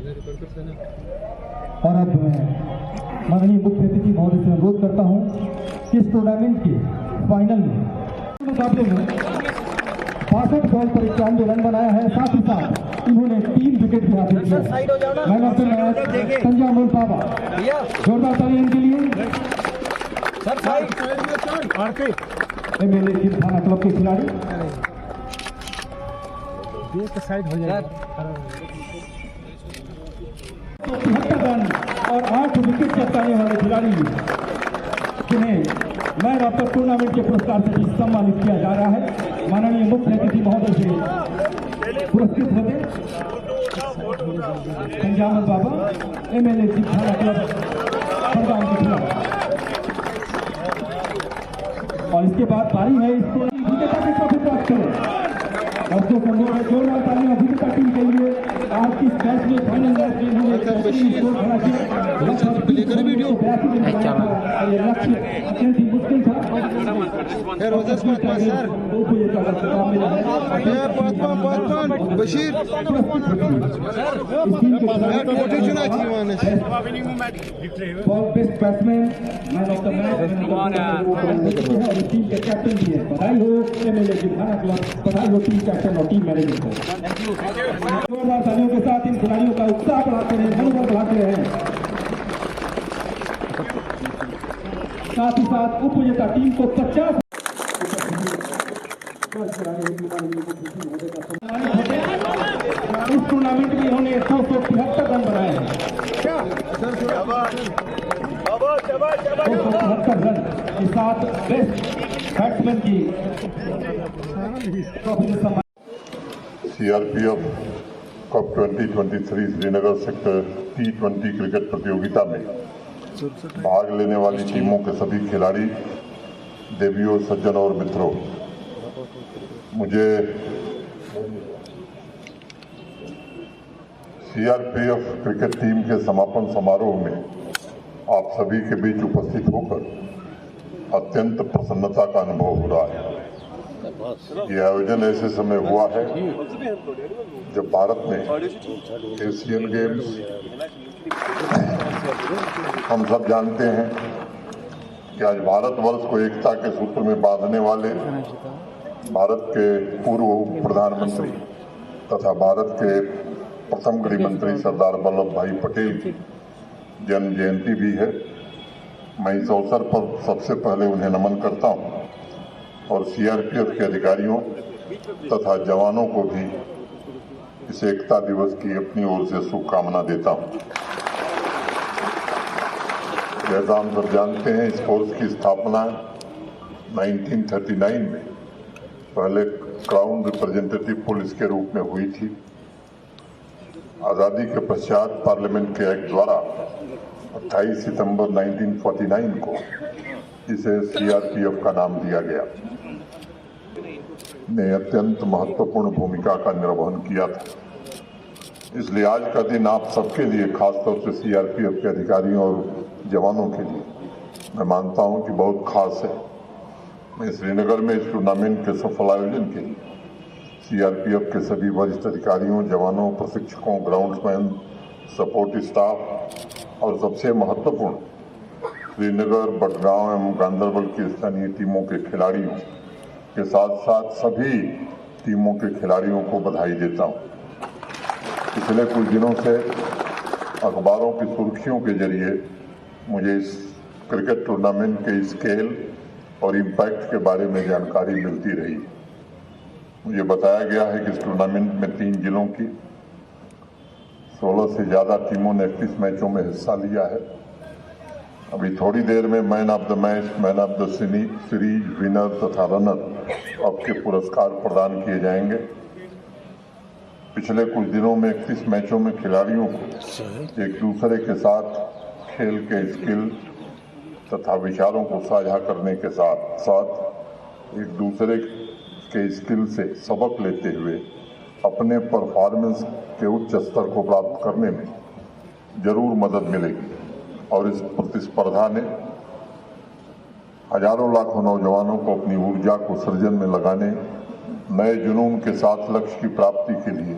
और अब मैं माननीय मुख्य अतिथि महोदय से अनुरोध करता हूं कि इस टूर्नामेंट के फाइनल में मुकाबले में 62 बॉल पर 91 रन बनाया है। साथ ही साथ इन्होंने 3 विकेट भी हासिल किया। मैन ऑफ द मैच तंजामुर बाबा, जोरदार ताली इनके लिए। एमएलए जिमखाना क्लब के खिलाड़ी साइड हो जाएगा। 73 रन और 8 विकेट चटकाने वाले खिलाड़ी जिन्हें मैन ऑफ द टूर्नामेंट के पुरस्कार से भी सम्मानित किया जा रहा है। माननीय मुख्य अतिथि महोदय से पुरस्कृत होते तंजामुर बाबा, एमएलए जिमखाना क्लब बड़गांव के खिलाफ। और इसके बाद पारी है इसको विजेता के ट्रॉफी प्राप्त करें। दर्शकों को अनुरोध है जोरदार तालियां विजेता टीम के लिए। आज की मैच में फाइनल मैच में इन्होंने स्कोर खड़ा किया। लक्ष्य अत्यंत ही मुश्किल था। Bashir best batsman, man of the match, team के कैप्टन भी है। बधाई हो एमएलए जिमखाना क्लब, बधाई हो टीम कैप्टन और टीम मैनेजर को। जोरदार तालियों के साथ इन खिलाड़ियों का उत्साह बढ़ाते रहे, मनोबल बढ़ाते रहे। साथ ही साथ उप विजेता टीम को 50 इस टूर्नामेंट में इन्होंने 273 रन बनाए हैं। 273 रन के साथ बेस्ट बैट्समैन की ट्रॉफी से सम्मान। CRPF cup 2023 Srinagar sector T20 cricket प्रतियोगिता में भाग लेने वाली टीमों के सभी खिलाड़ी, देवियों, सज्जनों और मित्रों, मुझे सीआरपीएफ क्रिकेट टीम के समापन समारोह में आप सभी के बीच उपस्थित होकर अत्यंत प्रसन्नता का अनुभव हो रहा है। ये आयोजन ऐसे समय हुआ है जब भारत में एशियन गेम्स, हम सब जानते हैं कि आज भारतवर्ष को एकता के सूत्र में बांधने वाले भारत के पूर्व प्रधानमंत्री तथा भारत के प्रथम गृह मंत्री सरदार वल्लभ भाई पटेल की जन्म जयंती भी है। मैं इस अवसर पर सबसे पहले उन्हें नमन करता हूं और सीआरपीएफ के अधिकारियों तथा जवानों को भी इस एकता दिवस की अपनी ओर से शुभकामना देता हूं। जैसा हम सब जानते हैं, इस फोर्स की स्थापना 1939 में पहले क्राउन रिप्रेजेंटेटिव पुलिस के रूप में हुई थी। आज़ादी के पश्चात पार्लियामेंट के एक्ट द्वारा 28 सितंबर 1949 को इसे सीआरपीएफ का नाम दिया गया। ने अत्यंत महत्वपूर्ण भूमिका का निर्वहन किया था। इसलिए आज का दिन आप सबके लिए, खासतौर से सीआरपीएफ के अधिकारियों और जवानों के लिए, मैं मानता हूं कि बहुत खास है। मैं श्रीनगर में इस टूर्नामेंट के सफल आयोजन के लिए सीआरपीएफ के सभी वरिष्ठ अधिकारियों, जवानों, प्रशिक्षकों, ग्राउंड्समैन, सपोर्ट स्टाफ और सबसे महत्वपूर्ण श्रीनगर, बडगांव एवं गांधरबल की स्थानीय टीमों के खिलाड़ियों के साथ साथ सभी टीमों के खिलाड़ियों को बधाई देता हूं। पिछले कुछ दिनों से अखबारों की सुर्खियों के जरिए मुझे इस क्रिकेट टूर्नामेंट के स्केल और इम्पैक्ट के बारे में जानकारी मिलती रही। मुझे बताया गया है कि इस टूर्नामेंट में 3 जिलों की 16 से ज़्यादा टीमों ने 31 मैचों में हिस्सा लिया है। अभी थोड़ी देर में man of the match, man of the series, winner तथा रनर अप के पुरस्कार प्रदान किए जाएंगे। पिछले कुछ दिनों में 31 मैचों में खिलाड़ियों को एक दूसरे के साथ खेल के स्किल तथा विचारों को साझा करने के साथ साथ एक दूसरे के स्किल से सबक लेते हुए अपने परफॉर्मेंस के उच्च स्तर को प्राप्त करने में जरूर मदद मिलेगी। और इस प्रतिस्पर्धा ने हजारों लाखों नौजवानों को अपनी ऊर्जा को सृजन में लगाने, नए जुनून के साथ लक्ष्य की प्राप्ति के लिए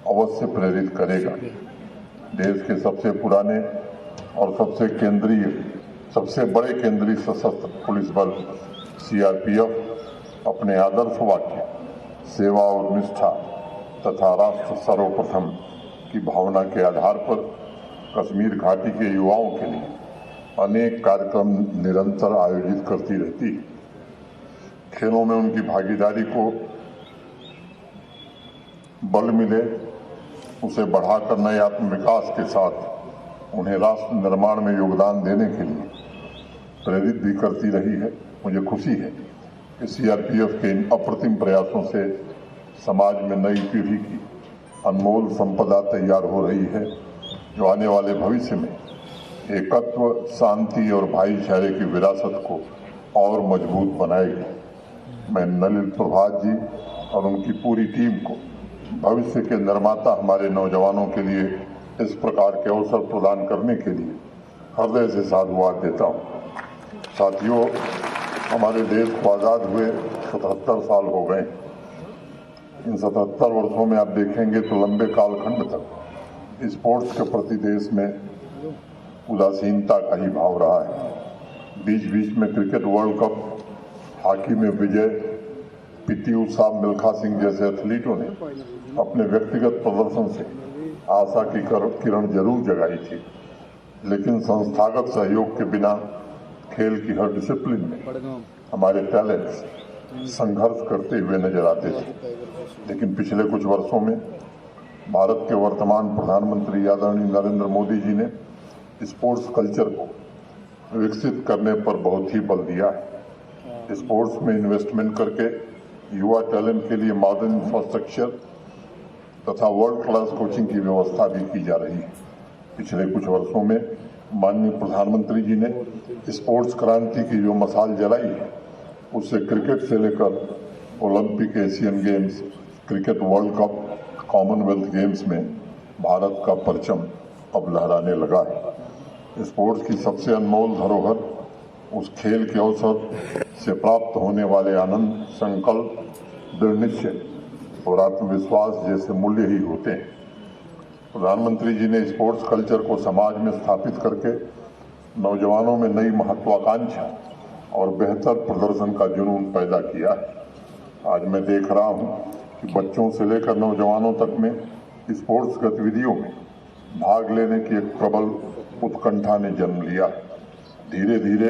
अवश्य प्रेरित करेगा। देश के सबसे पुराने और सबसे बड़े केंद्रीय सशस्त्र पुलिस बल सीआरपीएफ अपने आदर्श वाक्य सेवा और निष्ठा तथा राष्ट्र सर्वप्रथम की भावना के आधार पर कश्मीर घाटी के युवाओं के लिए अनेक कार्यक्रम निरंतर आयोजित करती रहती है। खेलों में उनकी भागीदारी को बल मिले, उसे बढ़ाकर नए आत्मविकास के साथ उन्हें राष्ट्र निर्माण में योगदान देने के लिए प्रेरित भी करती रही है। मुझे खुशी है कि सीआरपीएफ के इन अप्रतिम प्रयासों से समाज में नई पीढ़ी की अनमोल संपदा तैयार हो रही है, जो आने वाले भविष्य में एकत्व, शांति और भाईचारे की विरासत को और मजबूत बनाएगी। मैं नलिन प्रभात जी और उनकी पूरी टीम को भविष्य के निर्माता हमारे नौजवानों के लिए इस प्रकार के अवसर प्रदान करने के लिए हृदय से साधुवाद देता हूँ। साथियों, हमारे देश को आज़ाद हुए 77 साल हो गए। इन 77 वर्षों में आप देखेंगे तो लंबे कालखंड तक स्पोर्ट्स के प्रति देश में उदासीनता का ही भाव रहा है। बीच बीच में क्रिकेट वर्ल्ड कप, हॉकी में विजय, पीटी उषा, मिल्खा सिंह जैसे एथलीटों ने अपने व्यक्तिगत प्रदर्शन से आशा की किरण जरूर जगाई थी, लेकिन संस्थागत सहयोग के बिना खेल की हर डिसिप्लिन में हमारे टैलेंट्स संघर्ष करते हुए नजर आते थे। लेकिन पिछले कुछ वर्षों में भारत के वर्तमान प्रधानमंत्री आदरणीय नरेंद्र मोदी जी ने स्पोर्ट्स कल्चर को विकसित करने पर बहुत ही बल दिया है। स्पोर्ट्स में इन्वेस्टमेंट करके युवा टैलेंट के लिए मॉडर्न इंफ्रास्ट्रक्चर तथा वर्ल्ड क्लास कोचिंग की व्यवस्था भी की जा रही है। पिछले कुछ वर्षों में माननीय प्रधानमंत्री जी ने स्पोर्ट्स क्रांति की जो मशाल जलाई है, उससे क्रिकेट से लेकर Olympic, Asian games, cricket world cup, Commonwealth games में भारत का परचम अब लहराने लगा है। स्पोर्ट्स की सबसे अनमोल धरोहर उस खेल के अवसर से प्राप्त होने वाले आनंद, संकल्प, दृढ़ निश्चय और आत्मविश्वास जैसे मूल्य ही होते हैं। प्रधानमंत्री जी ने स्पोर्ट्स कल्चर को समाज में स्थापित करके नौजवानों में नई महत्वाकांक्षा और बेहतर प्रदर्शन का जुनून पैदा किया है। आज मैं देख रहा हूं कि बच्चों से लेकर नौजवानों तक में स्पोर्ट्स गतिविधियों में भाग लेने की एक प्रबल उत्कंठा ने जन्म लिया। धीरे धीरे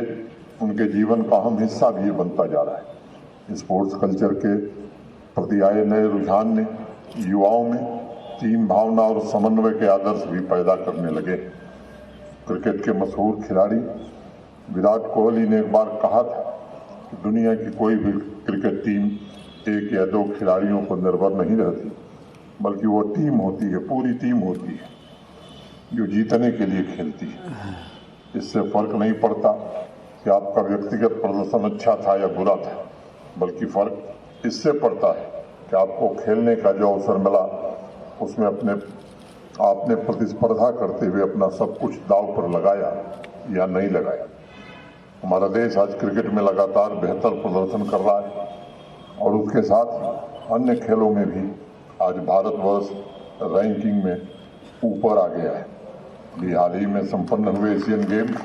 उनके जीवन का अहम हिस्सा भी बनता जा रहा है। स्पोर्ट्स कल्चर के प्रति आए नए रुझान ने युवाओं में टीम भावना और समन्वय के आदर्श भी पैदा करने लगे। क्रिकेट के मशहूर खिलाड़ी विराट कोहली ने एक बार कहा था कि दुनिया की कोई भी क्रिकेट टीम एक या दो खिलाड़ियों पर निर्भर नहीं रहती, बल्कि वो टीम होती है, पूरी टीम होती है, जो जीतने के लिए खेलती है। इससे फर्क नहीं पड़ता कि आपका व्यक्तिगत प्रदर्शन अच्छा था या बुरा था, बल्कि फर्क इससे पड़ता है कि आपको खेलने का जो अवसर मिला उसमें आपने प्रतिस्पर्धा करते हुए अपना सब कुछ दांव पर लगाया या नहीं लगाया। हमारा देश आज क्रिकेट में लगातार बेहतर प्रदर्शन कर रहा है और उसके साथ अन्य खेलों में भी आज भारतवर्ष रैंकिंग में ऊपर आ गया है। अभी हाल ही में संपन्न हुए एशियन गेम्स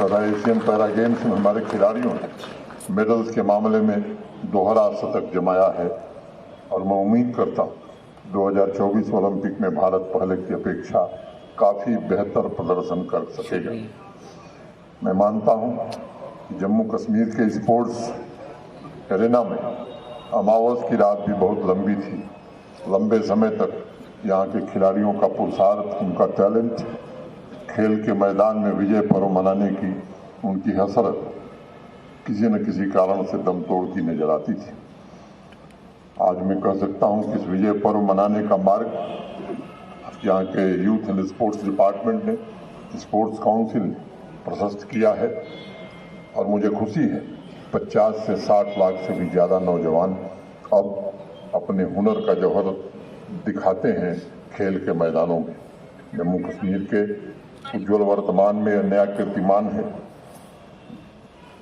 तथा एशियन पैरा गेम्स में हमारे खिलाड़ियों ने मेडल्स के मामले में दोहरा शतक जमाया है और मैं उम्मीद करता हूँ 2024 ओलंपिक में भारत पहले की अपेक्षा काफ़ी बेहतर प्रदर्शन कर सकेगा। मैं मानता हूँ कि जम्मू कश्मीर के स्पोर्ट्स एरेना में अमावस की रात भी बहुत लंबी थी। लंबे समय तक यहाँ के खिलाड़ियों का पुरुषार्थ, उनका टैलेंट, खेल के मैदान में विजय पर्व मनाने की उनकी हसरत किसी न किसी कारण से दम तोड़ती नजर आती थी। आज मैं कह सकता हूं कि इस विजय पर्व मनाने का मार्ग यहाँ के यूथ एंड स्पोर्ट्स डिपार्टमेंट ने, स्पोर्ट्स काउंसिल ने प्रशस्त किया है और मुझे खुशी है 50 से 60 लाख से भी ज़्यादा नौजवान अब अपने हुनर का जौहर दिखाते हैं खेल के मैदानों में। जम्मू कश्मीर के उज्ज्वल वर्तमान में नया कीर्तिमान है।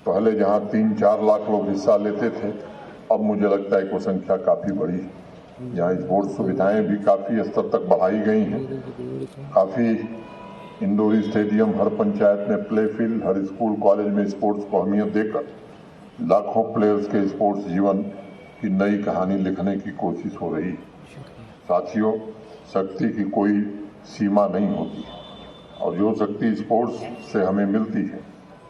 पहले जहां 3-4 लाख लोग हिस्सा लेते थे, अब मुझे लगता है कि वो संख्या काफ़ी बड़ी है। यहाँ स्पोर्ट्स सुविधाएं भी काफ़ी स्तर तक बढ़ाई गई हैं। काफ़ी इंडोर स्टेडियम, हर पंचायत में प्ले फील्ड, हर स्कूल कॉलेज में स्पोर्ट्स को अहमियत देकर लाखों प्लेयर्स के स्पोर्ट्स जीवन की नई कहानी लिखने की कोशिश हो रही है। साथियों, शक्ति की कोई सीमा नहीं होती और जो शक्ति स्पोर्ट्स से हमें मिलती है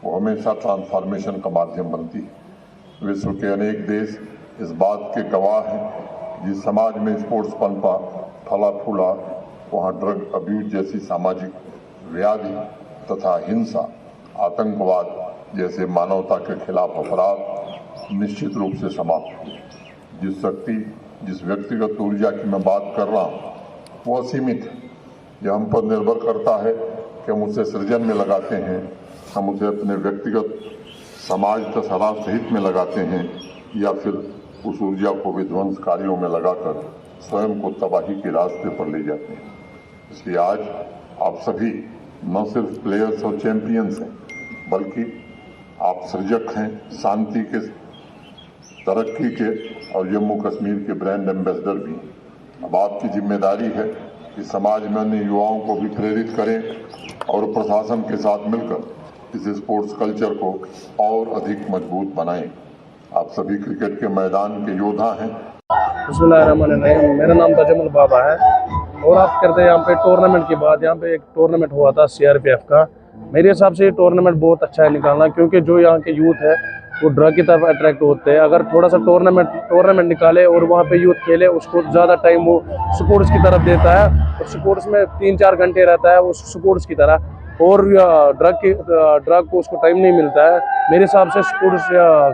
वो हमेशा ट्रांसफॉर्मेशन का माध्यम बनती है। विश्व के अनेक देश इस बात के गवाह हैं। जिस समाज में स्पोर्ट्स पनपा फला फूला, वहाँ ड्रग अब्यूज जैसी सामाजिक व्याधि तथा हिंसा, आतंकवाद जैसे मानवता के खिलाफ अपराध निश्चित रूप से समाप्त हुए। जिस शक्ति, जिस व्यक्तिगत ऊर्जा की मैं बात कर रहा हूँ वो असीमित है। यह हम पर निर्भर करता है कि हम उसे सृजन में लगाते हैं, हम उसे अपने व्यक्तिगत समाज तथा राष्ट्र हित में लगाते हैं या फिर उस ऊर्जा को विध्वंस कार्यों में लगाकर स्वयं को तबाही के रास्ते पर ले जाते हैं। इसलिए आज आप सभी न सिर्फ प्लेयर्स और चैंपियंस हैं बल्कि आप सृजक हैं, शांति के, तरक्की के और जम्मू कश्मीर के ब्रांड एम्बेसडर भी हैं। अब आपकी जिम्मेदारी है कि समाज में अन्य युवाओं को भी प्रेरित करें और प्रशासन के साथ मिलकर इस स्पोर्ट्स कल्चर को और अधिक मजबूत बनाएं। आप सभी क्रिकेट के मैदान के योद्धा हैं। बिस्मिल्लाहिर्रहमानिर्रहीम। मेरा नाम तजमुल बाबा है और आप करते हैं यहाँ पे टूर्नामेंट की बात। यहाँ पे एक टूर्नामेंट हुआ था CRPF का। मेरे हिसाब से ये टूर्नामेंट बहुत अच्छा है निकालना, क्योंकि जो यहाँ के यूथ है वो ड्रग की तरफ अट्रैक्ट होते हैं। अगर थोड़ा सा टूर्नामेंट निकाले और वहाँ पे यूथ खेले, उसको ज़्यादा टाइम वो स्पोर्ट्स की तरफ देता है और स्पोर्ट्स में 3-4 घंटे रहता है उस स्पोर्ट्स की तरह, और ड्रग को उसको टाइम नहीं मिलता है। मेरे हिसाब से स्पोर्ट्स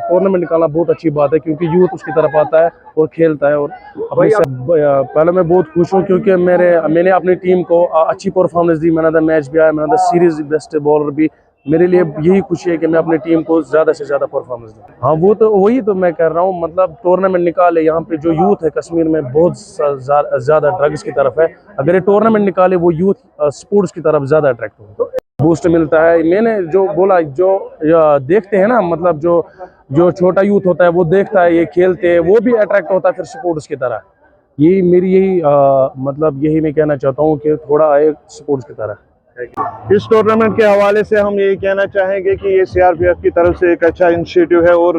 टूर्नामेंट निकालना बहुत अच्छी बात है, क्योंकि यूथ उसकी तरफ आता है और खेलता है। और पहले मैं बहुत खुश हूँ क्योंकि मैंने अपनी टीम को अच्छी परफॉर्मेंस दी। मैंने मैच भी आया, मैंने सीरीज बेस्ट बॉलर भी। मेरे लिए यही खुशी है कि मैं अपनी टीम को ज़्यादा से ज़्यादा परफॉर्मेंस दूँ। हाँ, वही तो मैं कर रहा हूँ। मतलब टूर्नामेंट निकाले, यहाँ पे जो यूथ है कश्मीर में बहुत ज़्यादा ड्रग्स की तरफ है। अगर ये टूर्नामेंट निकाले वो यूथ स्पोर्ट्स की तरफ ज़्यादा अट्रैक्ट हो, बूस्ट मिलता है। मैंने जो बोला, जो देखते हैं ना, मतलब जो छोटा यूथ होता है वो देखता है ये खेलते हैं, वो भी अट्रैक्ट होता है फिर स्पोर्ट्स की तरह। यही मैं कहना चाहता हूँ कि थोड़ा आए स्पोर्ट्स की तरह। इस टूर्नामेंट के हवाले से हम यही कहना चाहेंगे कि ये CRPF की तरफ से एक अच्छा इनिशिएटिव है और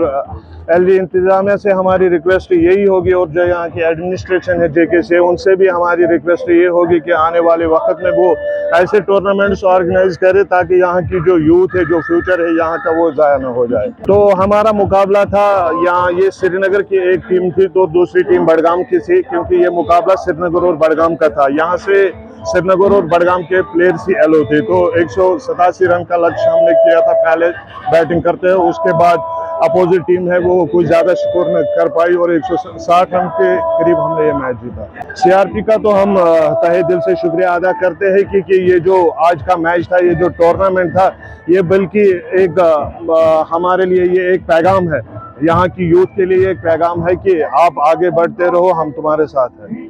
LG इंतजामिया से हमारी रिक्वेस्ट यही होगी, और जो यहाँ की एडमिनिस्ट्रेशन है JK से, उनसे भी हमारी रिक्वेस्ट ये होगी कि आने वाले वक्त में वो ऐसे टूर्नामेंट्स ऑर्गेनाइज करे ताकि यहाँ की जो यूथ है, जो फ्यूचर है यहाँ का, वो ज़ाया न हो जाए। तो हमारा मुकाबला था यहाँ, ये श्रीनगर की एक टीम थी तो दूसरी टीम बडगाम की थी, क्योंकि ये मुकाबला श्रीनगर और बडगाम का था। यहाँ से श्रीनगर और बडगाम के प्लेयर्स ही एलो थे। तो 187 रन का लक्ष्य हमने किया था पहले बैटिंग करते हैं। उसके बाद अपोजिट टीम है वो कुछ ज़्यादा स्कोर न कर पाई और 160 रन के करीब हमने ये मैच जीता। CRP का तो हम तहे दिल से शुक्रिया अदा करते हैं क्योंकि ये जो आज का मैच था, ये जो टूर्नामेंट था, ये बल्कि एक हमारे लिए ये एक पैगाम है, यहाँ की यूथ के लिए एक पैगाम है कि आप आगे बढ़ते रहो, हम तुम्हारे साथ हैं।